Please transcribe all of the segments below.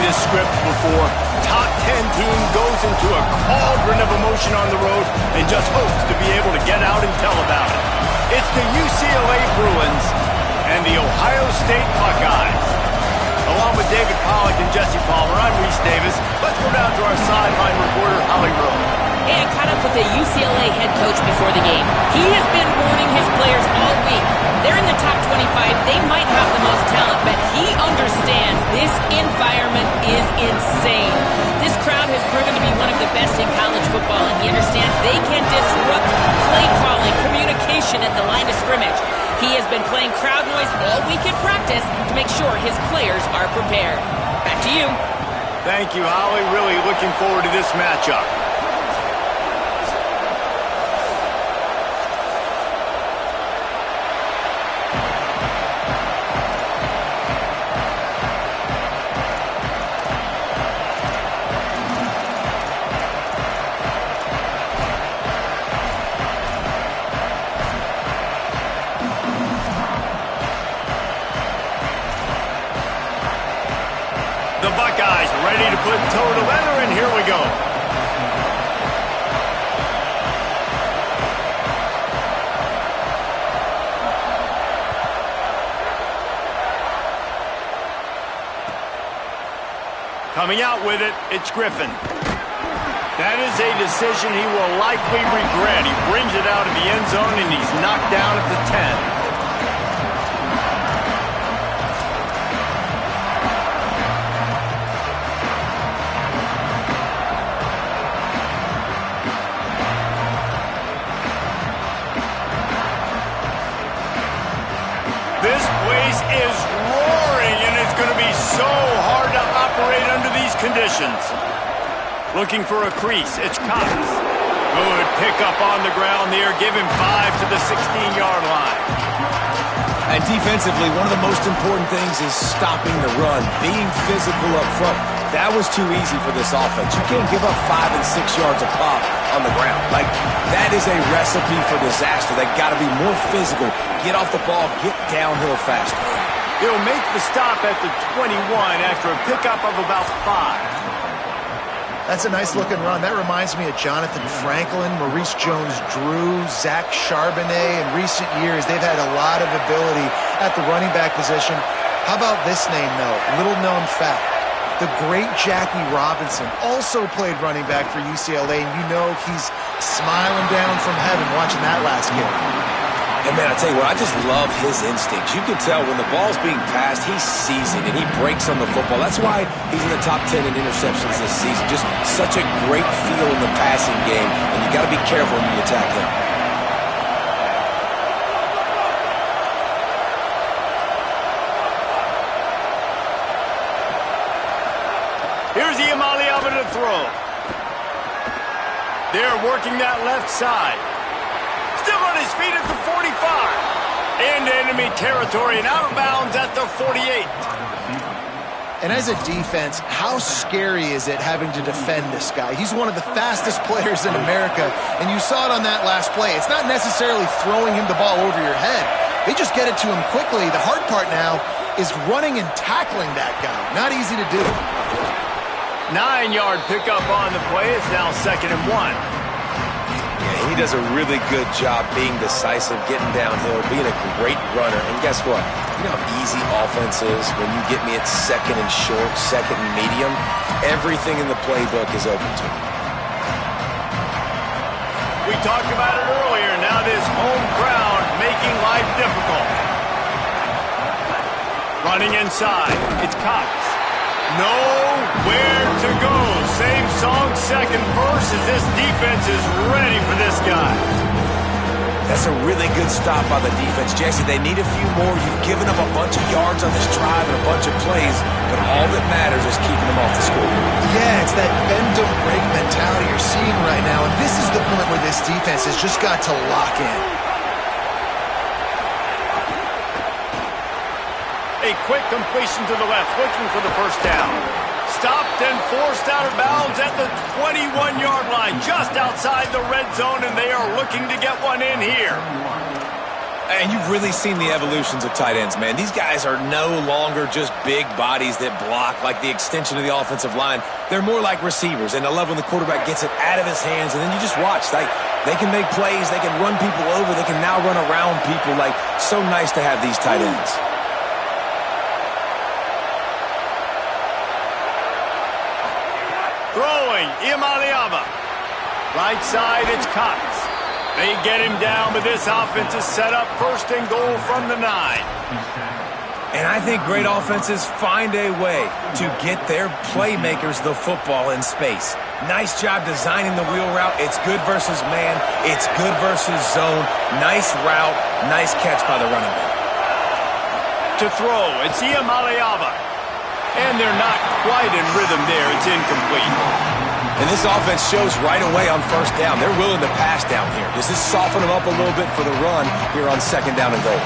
this script before. Top 10 team goes into a cauldron of emotion on the road and just hopes to be able to get out and tell about it. It's the UCLA Bruins and the Ohio State Buckeyes. Along with David Pollack and Jesse Palmer, I'm Reese Davis. Let's go down to our sideline reporter, Holly Rowe. Hey, I caught up with the UCLA head coach before the game. He has been warning his players all week. They're in the top 25. They might have the most talent, but he understands this environment is insane. This crowd has proven to be one of the best in college football, and he understands they can disrupt play calling, communication at the line of scrimmage. He has been playing crowd noise all week in practice to make sure his players are prepared. Back to you. Thank you, Holly. Really looking forward to this matchup. The Buckeyes ready to put toe to leather, and here we go. Coming out with it, it's Griffin. That is a decision he will likely regret. He brings it out of the end zone, and he's knocked down at the 10. This place is roaring, and it's going to be so hard to operate under these conditions. Looking for a crease, it's Cox. Good pickup on the ground there. Give him 5 to the 16-yard line. And defensively, one of the most important things is stopping the run, being physical up front. That was too easy for this offense. You can't give up 5 and 6 yards a pop on the ground. Like, that is a recipe for disaster. They got to be more physical. Get off the ball, get downhill faster. He'll make the stop at the 21 after a pickup of about 5. That's a nice-looking run. That reminds me of Jonathan Franklin, Maurice Jones-Drew, Zach Charbonnet. In recent years, they've had a lot of ability at the running back position. How about this name, though? Little-known fact. The great Jackie Robinson also played running back for UCLA, and you know he's smiling down from heaven watching that last game. And, man, I tell you what, I just love his instincts. You can tell when the ball's being passed, he sees it, and he breaks on the football. That's why he's in the top 10 in interceptions this season. Just such a great feel in the passing game, and you got to be careful when you attack him. Here's Iamaleava to throw. They're working that left side. Still on his feet at the 45. Into enemy territory and out of bounds at the 48. And as a defense, how scary is it having to defend this guy? He's one of the fastest players in America, and you saw it on that last play. It's not necessarily throwing him the ball over your head. They just get it to him quickly. The hard part now is running and tackling that guy. Not easy to do. 9-yard pickup on the play. It's now 2nd and 1. Yeah, he does a really good job being decisive, getting downhill, being a great runner. And guess what? You know how easy offense is when you get me at 2nd and short, 2nd and medium? Everything in the playbook is open to me. We talked about it earlier. Now this home crowd making life difficult. Running inside. It's Cox. Nowhere to go. Same song, second verse, as this defense is ready for this guy. That's a really good stop by the defense. Jesse, they need a few more. You've given up a bunch of yards on this drive and a bunch of plays, but all that matters is keeping them off the scoreboard. Yeah, it's that bend don't break mentality you're seeing right now, and this is the point where this defense has just got to lock in. A quick completion to the left, looking for the first down. Stopped and forced out of bounds at the 21-yard line, just outside the red zone, and they are looking to get one in here. And you've really seen the evolutions of tight ends, man. These guys are no longer just big bodies that block like the extension of the offensive line. They're more like receivers, and I love when the quarterback gets it out of his hands, and then you just watch. Like, they can make plays, they can run people over, they can now run around people. Like, so nice to have these tight ends. Throwing, Imaliava. Right side, it's Cox. They get him down, but this offense is set up first and goal from the 9. And I think great offenses find a way to get their playmakers the football in space. Nice job designing the wheel route. It's good versus man. It's good versus zone. Nice route. Nice catch by the running back. To throw, it's Imaliava. And they're not quite in rhythm there. It's incomplete. And this offense shows right away on first down. They're willing to pass down here. Does this soften them up a little bit for the run here on second down and goal?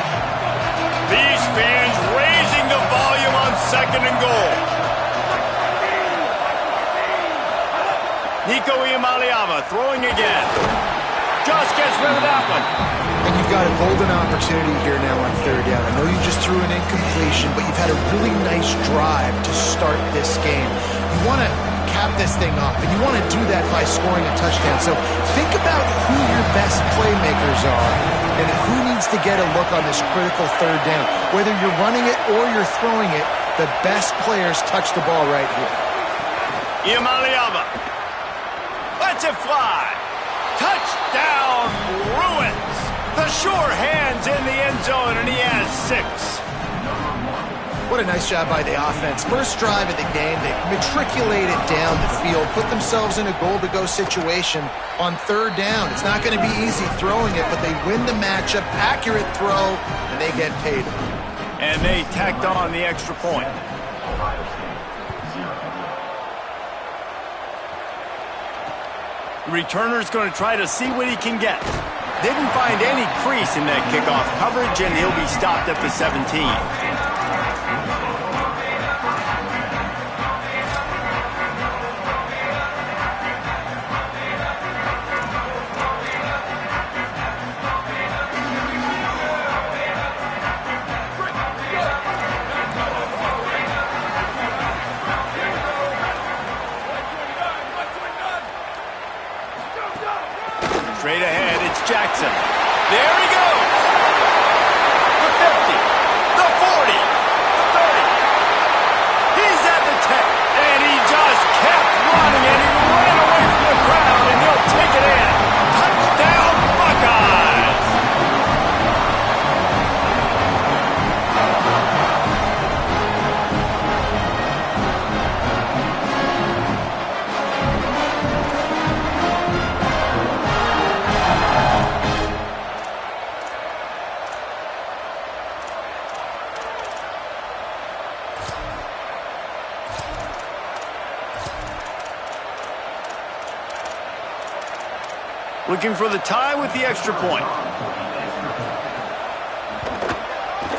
These fans raising the volume on second and goal. Nico Imaliava throwing again. Just gets rid of that one. And you've got a golden opportunity here now on third down. I know you just threw an incompletion, but you've had a really nice drive to start this game. You want to cap this thing off, and you want to do that by scoring a touchdown. So think about who your best playmakers are and who needs to get a look on this critical third down. Whether you're running it or you're throwing it, the best players touch the ball right here. Imaliava lets it fly. Touchdown, Bruins. The sure hands in the end zone, and he has 6. What a nice job by the offense. First drive of the game, they matriculated down the field, put themselves in a goal-to-go situation on third down. It's not going to be easy throwing it, but they win the matchup, accurate throw, and they get paid. And they tacked on the extra point. The returner's going to try to see what he can get. Didn't find any crease in that kickoff coverage, and he'll be stopped at the 17. Straight ahead, it's Jackson. There he goes. The 50, the 40, the 30. He's at the 10, and he just kept running, and he ran away from the crowd, and he'll take it in. Touchdown, Buckeyes! Looking for the tie with the extra point.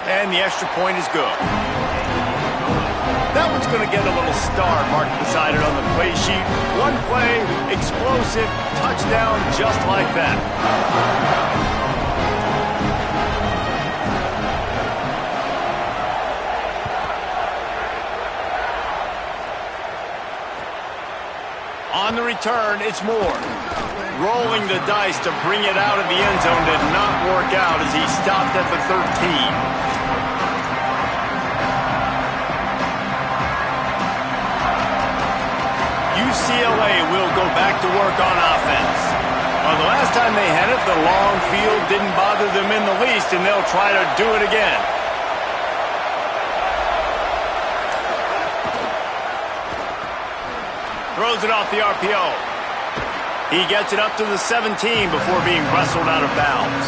And the extra point is good. That one's going to get a little star marked beside it on the play sheet. One play, explosive, touchdown, just like that. On the return, it's Moore. Rolling the dice to bring it out of the end zone did not work out as he stopped at the 13. UCLA will go back to work on offense. Well, the last time they had it, the long field didn't bother them in the least, and they'll try to do it again. Throws it off the RPO. He gets it up to the 17 before being wrestled out of bounds.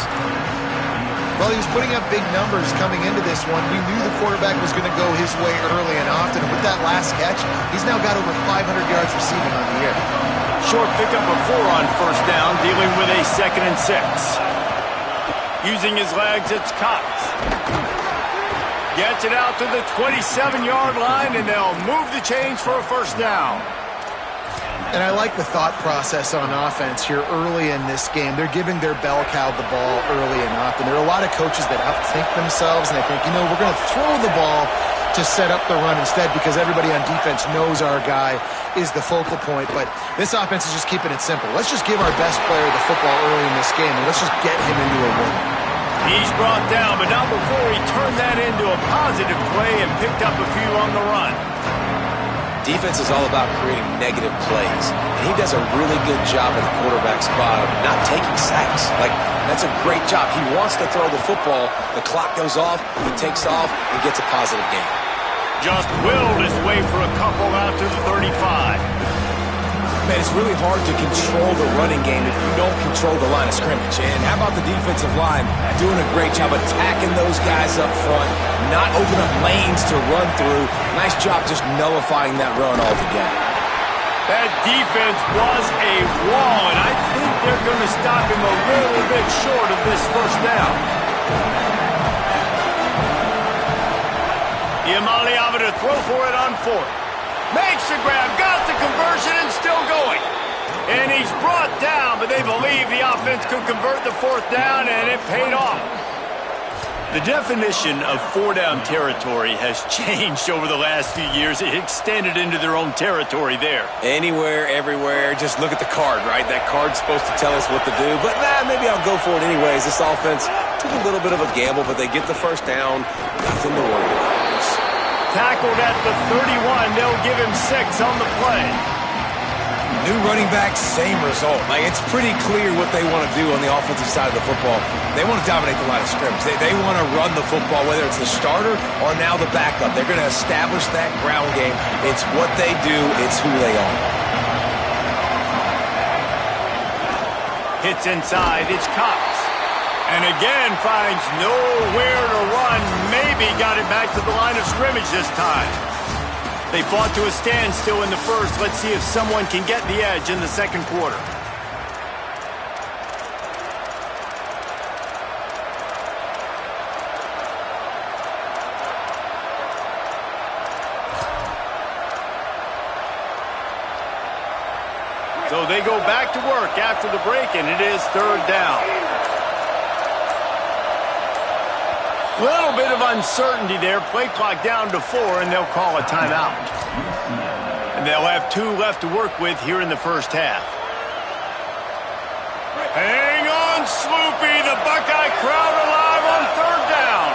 Well, he was putting up big numbers coming into this one. We knew the quarterback was going to go his way early and often. And with that last catch, he's now got over 500 yards receiving on the year. Short pickup of 4 on first down, dealing with a 2nd and 6. Using his legs, it's Cox. Gets it out to the 27-yard line, and they'll move the chains for a first down. And I like the thought process on offense here early in this game. They're giving their bell cow the ball early enough. And there are a lot of coaches that outthink themselves, and they think, you know, we're going to throw the ball to set up the run instead because everybody on defense knows our guy is the focal point. But this offense is just keeping it simple. Let's just give our best player the football early in this game, and let's just get him into a rhythm. He's brought down, but not before he turned that into a positive play and picked up a few on the run. Defense is all about creating negative plays, and he does a really good job at the quarterback spot of not taking sacks. Like, that's a great job. He wants to throw the football. The clock goes off, he takes off, and gets a positive gain. Just willed his way for a couple out to the 35. Man, it's really hard to control the running game if you don't control the line of scrimmage. And how about the defensive line doing a great job attacking those guys up front, not opening up lanes to run through. Nice job just nullifying that run altogether. That defense was a wall, and I think they're going to stop him a little bit short of this first down. Iamaleava to throw for it on fourth. Makes the grab, got the conversion, and still going. And he's brought down, but they believe the offense could convert the fourth down, and it paid off. The definition of four-down territory has changed over the last few years. It extended into their own territory there. Anywhere, everywhere, just look at the card, right? That card's supposed to tell us what to do, but maybe I'll go for it anyways. This offense took a little bit of a gamble, but they get the first down. Nothing to worry about. Tackled at the 31. They'll give him 6 on the play. New running back, same result. Like, it's pretty clear what they want to do on the offensive side of the football. They want to dominate the line of scrimmage. They want to run the football, whether it's the starter or now the backup. They're going to establish that ground game. It's what they do. It's who they are. Hits inside. It's Cox. And again finds nowhere to run. Maybe got it back to the line of scrimmage this time. They fought to a standstill in the first. Let's see if someone can get the edge in the second quarter. So they go back to work after the break, and it is third down. Little bit of uncertainty there. Play clock down to 4, and they'll call a timeout. And they'll have 2 left to work with here in the first half. Hang on, Sloopy. The Buckeye crowd alive on third down.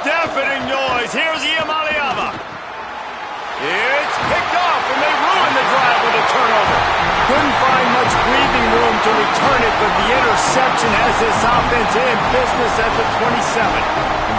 Deafening noise. Here's Iamaleava. It's picked off, and they ruin the drive with a turnover. Couldn't find much breathing room to return it, but the interception has this offense in business at the 27.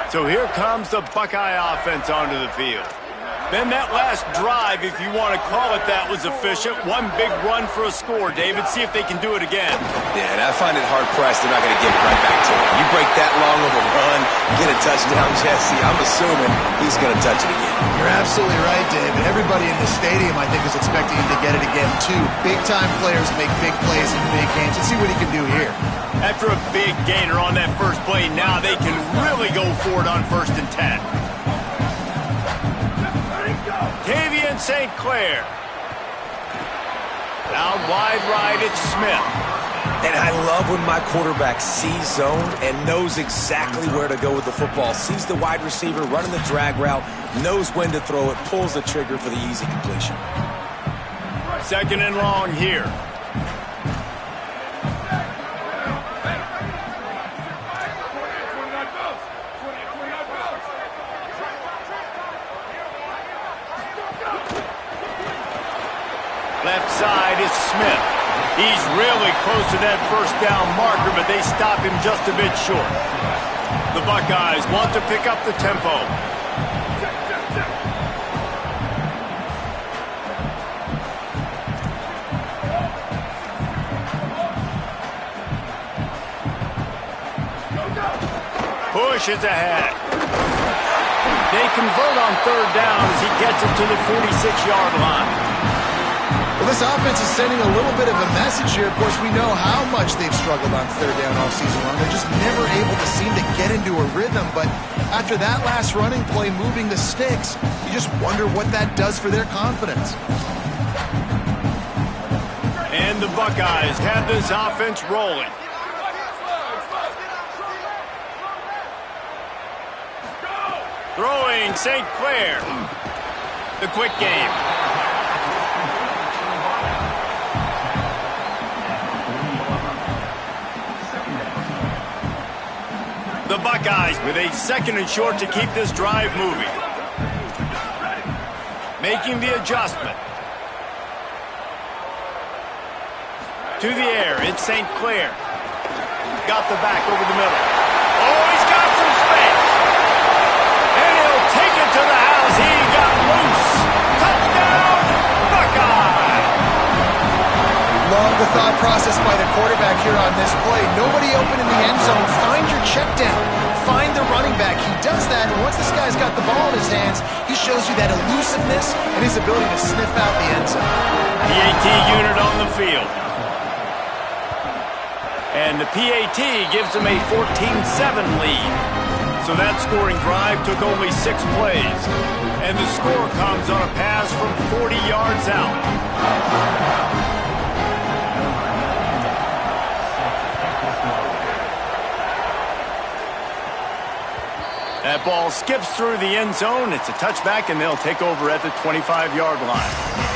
So here comes the Buckeye offense onto the field. Then that last drive, if you want to call it that, was efficient. One big run for a score, David. See if they can do it again. Yeah, and I find it hard-pressed they're not going to give it right back to him. You break that long of a run, get a touchdown, Jesse, I'm assuming he's going to touch it again. You're absolutely right, David. Everybody in the stadium, I think, is expecting him to get it again, too. Big-time players make big plays in big games. Let's see what he can do here. After a big gainer on that first play, now they can really go for it on 1st and 10. Tavian St. Clair. Out wide right, it's Smith. And I love when my quarterback sees zone and knows exactly where to go with the football. Sees the wide receiver running the drag route, knows when to throw it, pulls the trigger for the easy completion. 2nd and long here. Left side is Smith. He's really close to that first down marker, but they stop him just a bit short. The Buckeyes want to pick up the tempo. pushes ahead. They convert on third down as he gets it to the 46-yard line. Well, this offense is sending a little bit of a message here. Of course, we know how much they've struggled on third down all season long. They're just never able to seem to get into a rhythm. But after that last running play, moving the sticks, you just wonder what that does for their confidence. And the Buckeyes have this offense rolling. Throwing St. Clair. The quick game. The Buckeyes with a second and short to keep this drive moving. Making the adjustment. To the air, it's St. Clair. Got the back over the middle. Oh, he's got some space. And he'll take it to the house. He got loose. Touchdown, Buckeye. Love the thought process by the quarterback here on this play. Nobody open in the end zone. Find your check down. Find the running back. He does that, and once this guy's got the ball in his hands, he shows you that elusiveness and his ability to sniff out the end zone. PAT unit on the field. And the PAT gives them a 14-7 lead. So that scoring drive took only 6 plays. And the score comes on a pass from 40 yards out. That ball skips through the end zone. It's a touchback, and they'll take over at the 25-yard line.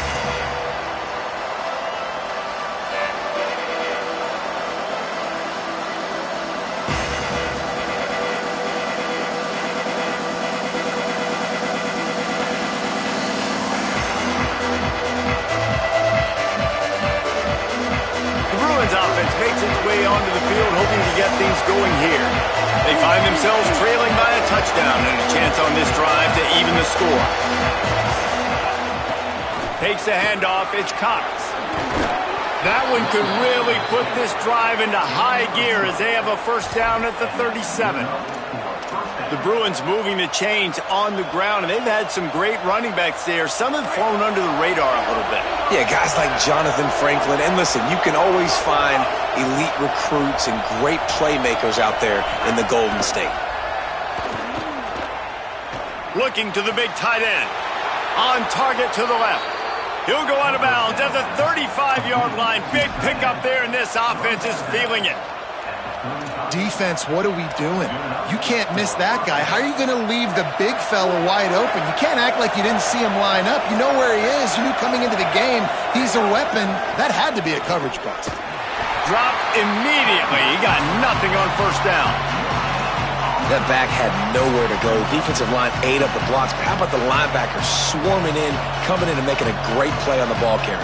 Offense makes its way onto the field, hoping to get things going here. They find themselves trailing by a touchdown and a chance on this drive to even the score. Takes the handoff, it's Cox. That one could really put this drive into high gear as they have a first down at the 37. The Bruins moving the chains on the ground, and they've had some great running backs there. Some have flown under the radar a little bit. Yeah, guys like Jonathan Franklin. And listen, you can always find elite recruits and great playmakers out there in the Golden State. Looking to the big tight end. On target to the left. He'll go out of bounds at the 35-yard line. Big pickup there, and this offense is feeling it. Defense, what are we doing? You can't miss that guy. How are you going to leave the big fella wide open? You can't act like you didn't see him line up. You know where he is. You knew coming into the game he's a weapon. That had to be a coverage bust. Dropped immediately. He got nothing on first down. That back had nowhere to go. Defensive line ate up the blocks. But how about the linebacker swarming in, coming in and making a great play on the ball carrier?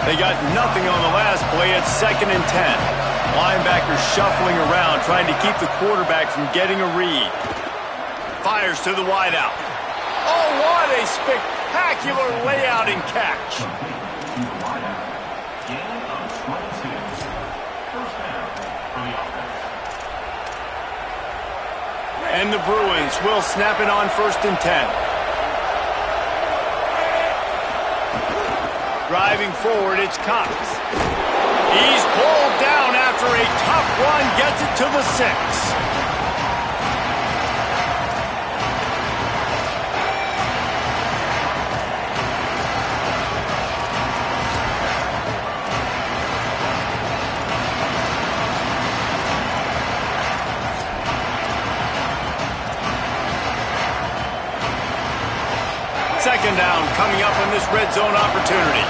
They got nothing on the last play. It's 2nd and 10. Linebackers shuffling around, trying to keep the quarterback from getting a read. Fires to the wideout. Oh, what a spectacular layout and catch. And the Bruins will snap it on 1st and 10. Driving forward, it's Cox. He's pulled down after a tough run, gets it to the 6. Second down coming up on this red zone opportunity.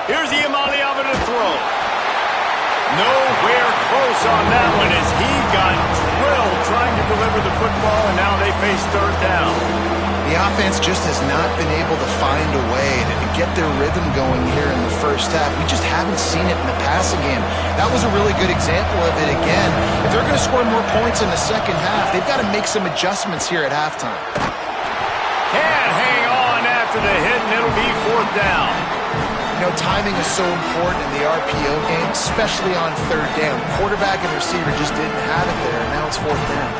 Here's Iamaleava to throw. Nowhere close on that one as he got drilled trying to deliver the football, and now they face third down. The offense just has not been able to find a way to get their rhythm going here in the first half. We just haven't seen it in the passing game. That was a really good example of it again. If they're going to score more points in the second half, they've got to make some adjustments here at halftime. Can't hang on, after the hit, and it'll be 4th down. You know, timing is so important in the RPO game, especially on 3rd down. Quarterback and receiver just didn't have it there, and now it's 4th down.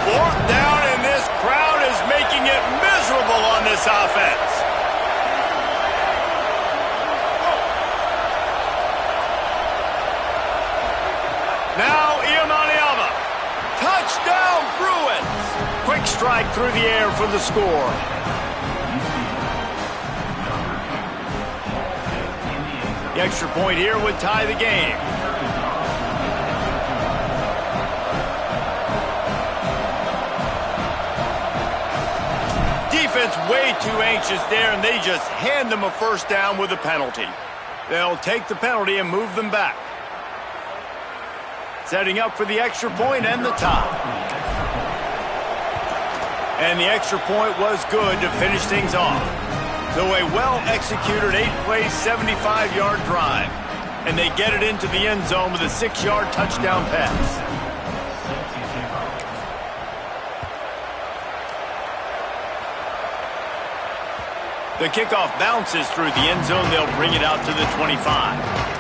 4th down, and this crowd is making it miserable on this offense. Now, Iamaniama. Touchdown, Bruins. Quick strike through the air for the score. The extra point here would tie the game. Defense way too anxious there, and they just hand them a 1st down with a penalty. They'll take the penalty and move them back. Setting up for the extra point and the tie. And the extra point was good to finish things off. So a well-executed 8-play, 75-yard drive. And they get it into the end zone with a 6-yard touchdown pass. The kickoff bounces through the end zone. They'll bring it out to the 25.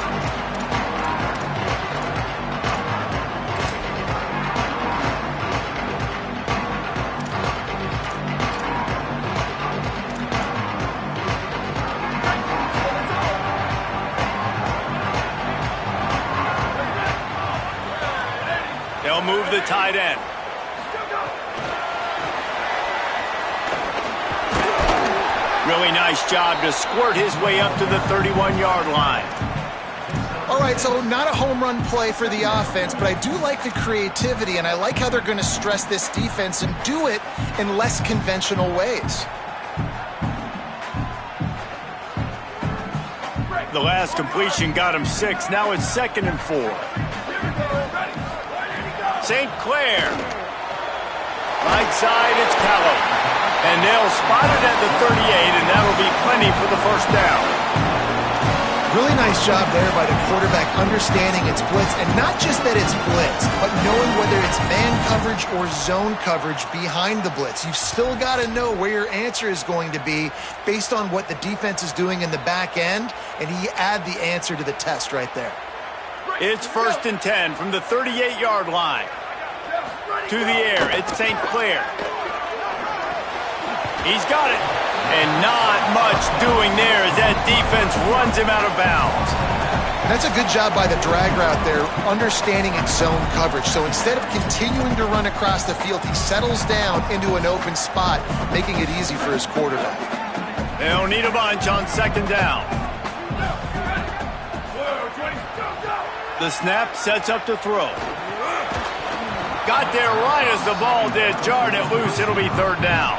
They'll move the tight end. Really nice job to squirt his way up to the 31-yard line. All right, so not a home run play for the offense, but I do like the creativity, and I like how they're going to stress this defense and do it in less conventional ways. The last completion got him 6. Now it's 2nd and 4. St. Clair. Right side, it's Callow. And they'll spot it at the 38, and that'll be plenty for the 1st down. Really nice job there by the quarterback understanding it's blitz, and not just that it's blitz, but knowing whether it's man coverage or zone coverage behind the blitz. You've still got to know where your answer is going to be based on what the defense is doing in the back end, and he add the answer to the test right there. It's 1st and 10 from the 38-yard line. To the air, it's St. Clair. He's got it. And not much doing there as that defense runs him out of bounds. That's a good job by the drag route there, understanding its zone coverage. So instead of continuing to run across the field, he settles down into an open spot, making it easy for his quarterback. They'll need a bunch on 2nd down. The snap sets up to throw. Got there right as the ball did. Jarred it loose. It'll be 3rd down.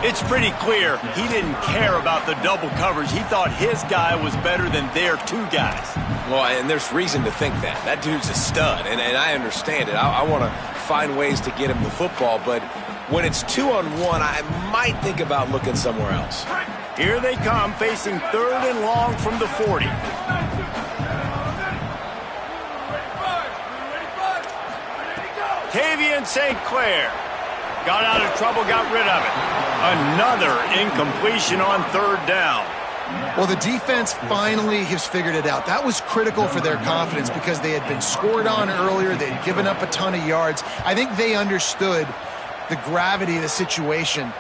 It's pretty clear he didn't care about the double coverage. He thought his guy was better than their 2 guys. Well, and there's reason to think that. That dude's a stud, and I understand it. I want to find ways to get him the football, but when it's 2-on-1, I might think about looking somewhere else. Here they come, facing 3rd and long from the 40. Tavian St. Clair got out of trouble, got rid of it. Another incompletion on 3rd down. Well, the defense finally has figured it out. That was critical for their confidence because they had been scored on earlier. They had given up a ton of yards. I think they understood the gravity of the situation.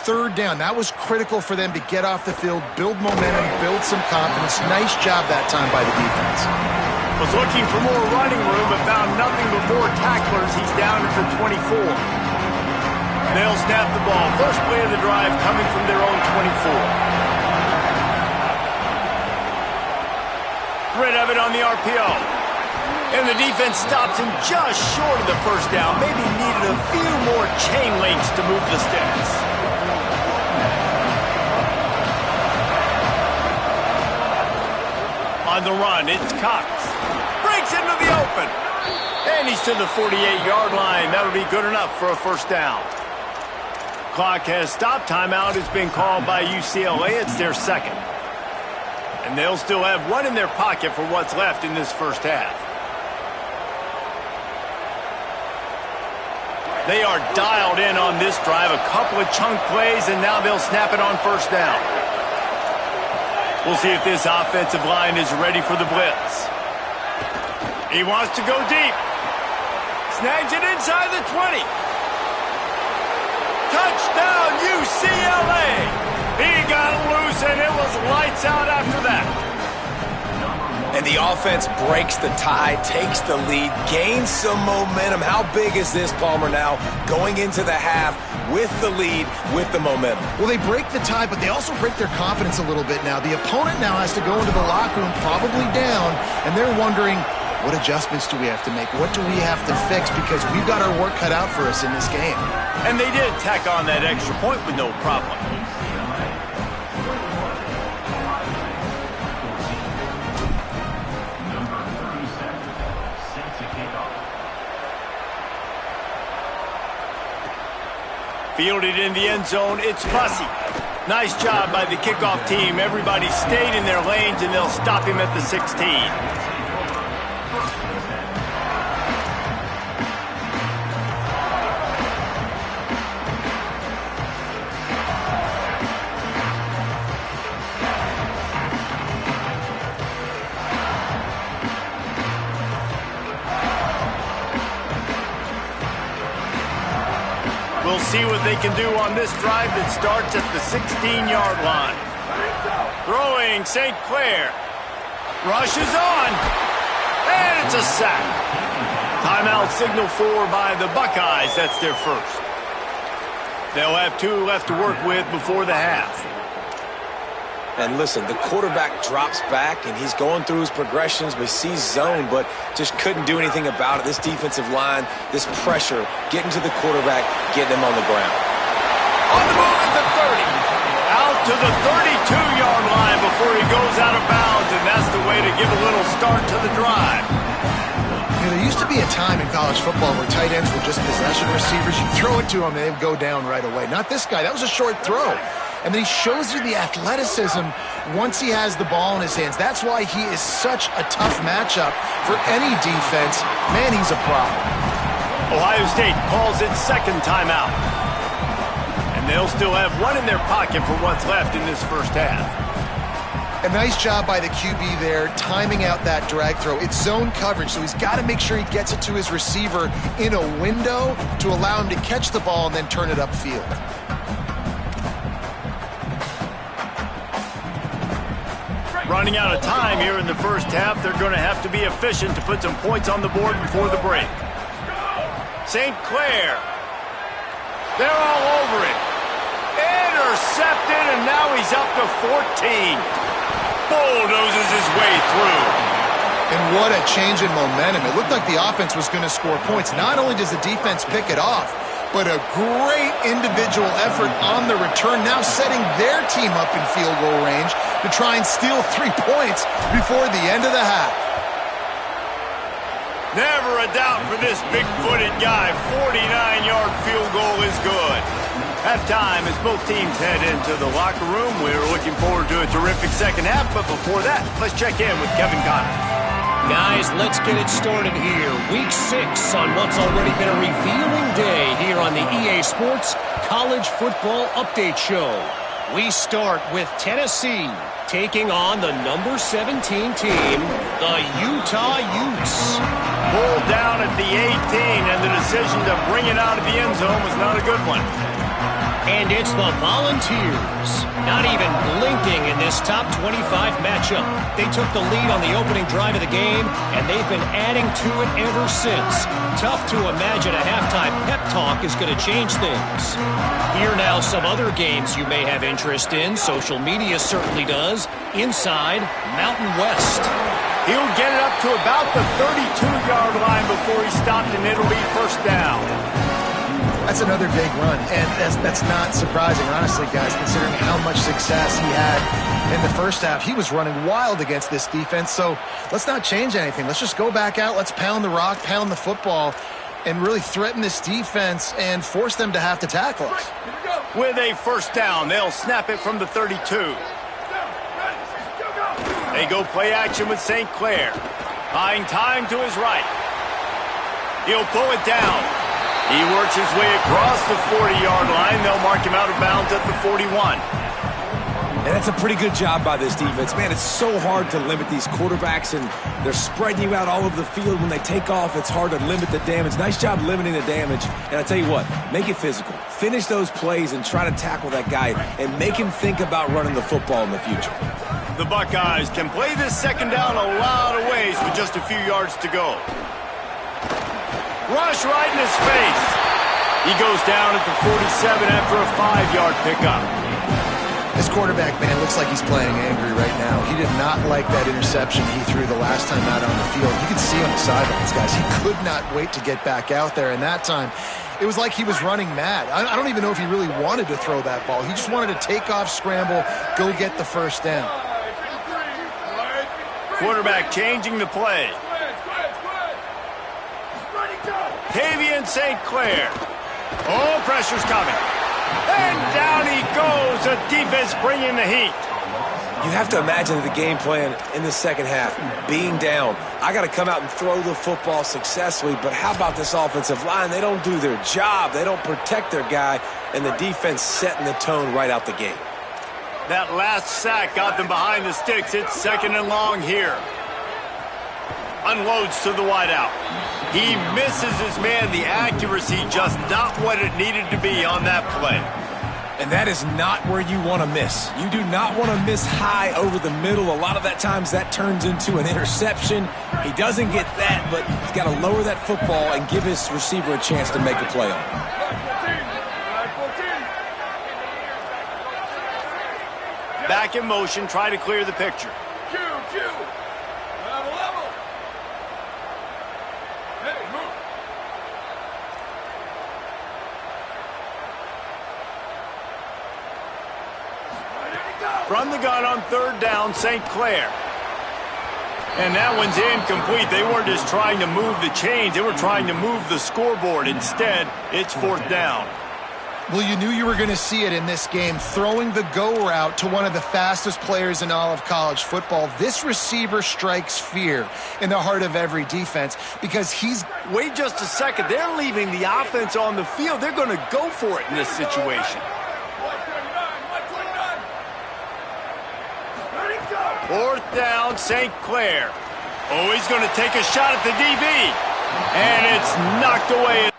3rd down, that was critical for them to get off the field, build momentum, build some confidence. Nice job that time by the defense. Was looking for more running room, but found nothing but more tacklers. He's down at the 24. They'll snap the ball. First play of the drive coming from their own 24. Rid of it on the RPO. And the defense stops him just short of the 1st down. Maybe needed a few more chain links to move the sticks. On the run, it's Cox. Breaks into the open. And he's to the 48-yard line. That'll be good enough for a 1st down. Clock has stopped. Timeout has been called by UCLA. It's their 2nd. And they'll still have 1 in their pocket for what's left in this 1st half. They are dialed in on this drive. A couple of chunk plays, and now they'll snap it on first down. We'll see if this offensive line is ready for the blitz. He wants to go deep. Snags it inside the 20. Touchdown, UCLA! He got loose, and it was lights out after that. And the offense breaks the tie, takes the lead, gains some momentum. How big is this, Palmer, now going into the half with the lead, with the momentum? Well, they break the tie, but they also break their confidence a little bit now. The opponent now has to go into the locker room probably down, and they're wondering, what adjustments do we have to make? What do we have to fix? Because we've got our work cut out for us in this game. And they did tack on that extra point with no problem. Fielded in the end zone, it's Bussey. Nice job by the kickoff team. Everybody stayed in their lanes, and they'll stop him at the 16. We'll see what they can do on this drive that starts at the 16-yard line. Throwing St. Clair. Rushes on. And it's a sack. Timeout signal for by the Buckeyes. That's their first. They'll have 2 left to work with before the half. And listen, the quarterback drops back, and he's going through his progressions. We see zone, but just couldn't do anything about it. This defensive line, this pressure, getting to the quarterback, getting him on the ground. On the move at the 30. Out to the 32-yard line before he goes out of bounds, and that's the way to give a little start to the drive. You know, there used to be a time in college football where tight ends were just possession receivers. You throw it to them, and they'd go down right away. Not this guy. That was a short throw. And then he shows you the athleticism once he has the ball in his hands. That's why he is such a tough matchup for any defense. Man, he's a problem. Ohio State calls its second timeout. And they'll still have 1 in their pocket for what's left in this first half. A nice job by the QB there, timing out that drag throw. It's zone coverage, so he's got to make sure he gets it to his receiver in a window to allow him to catch the ball and then turn it upfield. Running out of time here in the first half. They're going to have to be efficient to put some points on the board before the break. St. Clair. They're all over it. Intercepted, and now he's up to 14. Bulldozes his way through. And what a change in momentum. It looked like the offense was going to score points. Not only does the defense pick it off, but a great individual effort on the return, now setting their team up in field goal range to try and steal 3 points before the end of the half. Never a doubt for this big-footed guy. 49-yard field goal is good. Halftime as both teams head into the locker room. We're looking forward to a terrific second half, but before that, let's check in with Kevin Connors. Guys, let's get it started here. Week 6 on what's already been a revealing day here on the EA Sports College Football Update Show. We start with Tennessee taking on the number 17 team, the Utah Utes. Pulled down at the 18, and the decision to bring it out of the end zone was not a good one. And it's the Volunteers, not even blinking in this top 25 matchup. They took the lead on the opening drive of the game, and they've been adding to it ever since. Tough to imagine a halftime pep talk is going to change things. Here now some other games you may have interest in. Social media certainly does. Inside Mountain West. He'll get it up to about the 32-yard line before he stopped, and it'll be first down. That's another big run, and that's not surprising, honestly, guys, considering how much success he had in the first half. He was running wild against this defense, so let's not change anything. Let's just go back out, let's pound the rock, pound the football, and really threaten this defense and force them to have to tackle us. With a first down, they'll snap it from the 32. They go play action with St. Clair. Buying time to his right. He'll pull it down. He works his way across the 40-yard line. They'll mark him out of bounds at the 41. And that's a pretty good job by this defense. Man, it's so hard to limit these quarterbacks, and they're spreading you out all over the field. When they take off, it's hard to limit the damage. Nice job limiting the damage. And I tell you what, make it physical. Finish those plays and try to tackle that guy and make him think about running the football in the future. The Buckeyes can play this second down a lot of ways with just a few yards to go. Rush right in his face. He goes down at the 47 after a 5-yard pickup. This quarterback, man, looks like he's playing angry right now. He did not like that interception he threw the last time out on the field. You can see on the sidelines, guys. He could not wait to get back out there, and that time it was like he was running mad. I don't even know if he really wanted to throw that ball. He just wanted to take off, scramble, go get the first down. Quarterback changing the play. Tavian St. Clair. Oh, pressure's coming. And down he goes. The defense bringing the heat. You have to imagine the game plan in the second half. Being down, I got to come out and throw the football successfully, but how about this offensive line? They don't do their job. They don't protect their guy, and the defense setting the tone right out the gate. That last sack got them behind the sticks. It's second and long here. Unloads to the wideout. He misses his man. The accuracy just not what it needed to be on that play. And that is not where you want to miss. You do not want to miss high over the middle. A lot of that times that turns into an interception. He doesn't get that, but he's got to lower that football and give his receiver a chance to make a play on it. Back in motion, try to clear the picture. From the gun on third down, St. Clair. And that one's incomplete. They weren't just trying to move the chains. They were trying to move the scoreboard. Instead, it's fourth down. Well, you knew you were going to see it in this game. Throwing the go route to one of the fastest players in all of college football. This receiver strikes fear in the heart of every defense because he's... Wait just a second. They're leaving the offense on the field. They're going to go for it in this situation. Fourth down, St. Clair. Oh, he's going to take a shot at the DB. And it's knocked away.